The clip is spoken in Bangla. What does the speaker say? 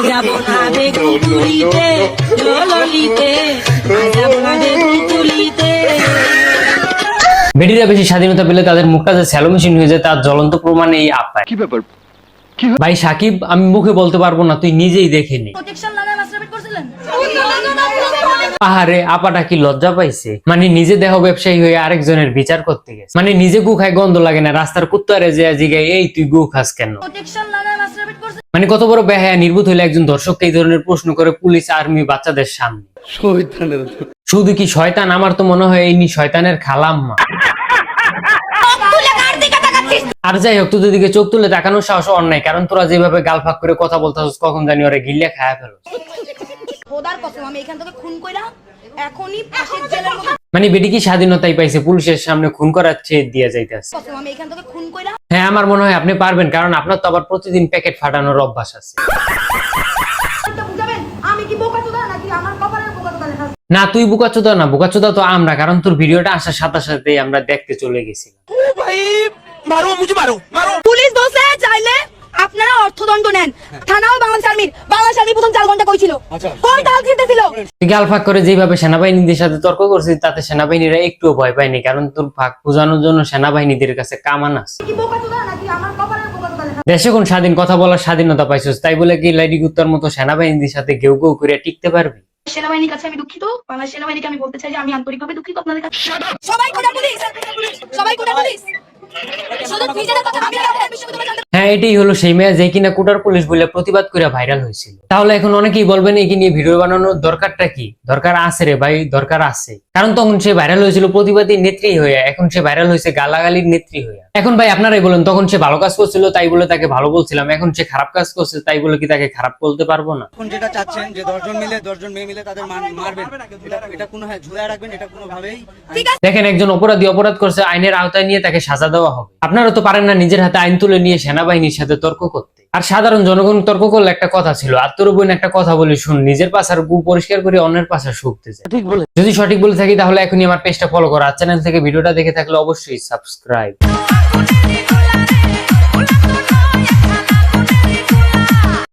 যাবো না বেগুনতুলিতে ললিতে যাবো না বেগুনতুলিতে। বেটিরা বেশি স্বাধীনতা পেলে তাদের মুখটা যে স্যালো মেশিন হয়ে যায় তার জ্বলন্ত প্রমাণ এই আপায়। কি ব্যাপার? ভাই সাকিব, আমি মুখে বলতে পারবো না, তুই নিজেই দেখে নি। প্রোটেকশন লাগায় মাস্টারবেট করছিলেন? আহারে, আপাটা কি লজ্জা পাইছে? মানে নিজে দেহ ব্যবসায়ী হয়ে আরেকজনের বিচার করতে গেছে। মানে নিজে গু খায় গন্ধ লাগে না, রাস্তার কুত্তারে যে জিগায় এই তুই গু খাস কেন? প্রোটেকশন লাগায় মাস্টারবেট করছিলেন? মানে কত বড় বেহায়া নির্বোধ হইলে একজন দর্শককে এই ধরনের প্রশ্ন করে পুলিশ, আর্মি, বাচ্চাদের সামনে। শুধু কি শয়তান? আমার তো মনে হয় ইনি শয়তানের খালাম্মা। আর যাই হোক, তোদের দিকে চোখ তুলে তাকানোর সাহস অন্যায়, কারণ তোরা যেভাবে গাল ফাঁক করে কথা বলতাছিস কখন জানি ওরা গিল্লা খায়া ফেলো। খোদার কসম আমি এখান থেকে খুন কইরা এখনই ফাঁসির জেলের মধ্যে। মানে বেটি কি স্বাধীনতাই পাইছে পুলিশের সামনে খুন করার চেয়ে দিয়ে যাইতেছে? কসম আমি এখান থেকে খুন কইরা। হ্যাঁ, আমার মনে হয় আপনি পারবেন, কারণ আপনার তো আবার প্রতিদিন প্যাকেট ফাটানোর অভ্যাস আছে। বুঝাবেন আমি কি বোকাচোদা নাকি আমার কপালের বোকাচোদা লেখা আছে? না, তুই বোকাচোদা না, বোকাচোদা তো আমরা, কারণ তোর ভিডিওটা আসার সাথে সাথে আমরা দেখতে চলে গেছিলাম। পুলিশ বলছে চাইলে আপনারা অর্থদণ্ড নেন। থানাও বাংলাদেশ আর্মি প্রথম 4 ঘন্টা কই ছিল? কই তাল খেতেছিল? তুই গাল ফাঁক করে যেভাবে সেনাবাহিনীদের সাথে তর্ক করছিস তাতে সেনাবাহিনীরা একটুও ভয় পায়নি, কারণ তোর ফাঁক বোঝানোর জন্য সেনাবাহিনীদের কাছে কামান আছে। কি বোকাচোদা নাকি আমার কপালের বোকাচোদা লেখা? দেশে কোন স্বাধীন কথা বলার স্বাধীনতা পাইছিস, তাই বলে কি লাইডি কুত্তার মতো সেনাবাহিনীদের সাথে ঘেউ ঘেউ করে টিকতে পারবি? সেনাবাহিনীর কাছে আমি দুঃখিত। বাংলাদেশ সেনাবাহিনীকে আমি বলতে চাই যে আমি আন্তরিকভাবে দুঃখিত আপনাদের কাছে। সবাই কোটা পুলিশ, সবাই কোটা পুলিশ। শুধু ভিজনের কথা ভাবি না, বিশ্ববিদ্যালয় জানতে। হ্যাঁ, এটাই হলো সেই মেয়ে যে কিনা কোটার পুলিশ বলে প্রতিবাদ করে ভাইরাল হয়েছিল। তাহলে এখন অনেকেই বলবেন এই নিয়ে ভিডিও বানানোর দরকারটা কি? দরকার আছে রে ভাই, দরকার আছে। কারণ তখন সে ভাইরাল হয়েছিল প্রতিবাদী নেত্রী হয়ে, এখন সে ভাইরাল হয়েছে গালাগালির নেত্রী হয়ে। এখন ভাই আপনারাই বলেন, তখন সে ভালো কাজ করছিল তাই বলে তাকে ভালো বলছিলাম, এখন সে খারাপ কাজ করছে তাই বলে কি তাকে খারাপ বলতে পারবো না? এখন যেটা চাচ্ছেন যে 10 জন মেয়ে মিলে তাদের মারবেন, এটা কোনো ঝুলায় রাখবেন, এটা কোনোভাবেই দেখেন, একজন অপরাধী অপরাধ করছে, আইনের আওতায় নিয়ে তাকে সাজা দেওয়া হবে। আপনারা তো পারেন না নিজের হাতে আইন তুলে নিয়ে সেনাবাহিনীর সাথে তর্ক করতে। আর সাধারণ জনগণ তর্ক করলে একটা কথা ছিল, আর তোর বোন একটা কথা বলি শুন, নিজের পাশার গু পরিষ্কার করে অন্যের পাশা শুকতে যায়। ঠিক বলে, যদি সঠিক বলে থাকি তাহলে এখনই আমার পেজটা ফলো করো, আর চ্যানেল থেকে ভিডিওটা দেখে থাকলে অবশ্যই সাবস্ক্রাইব।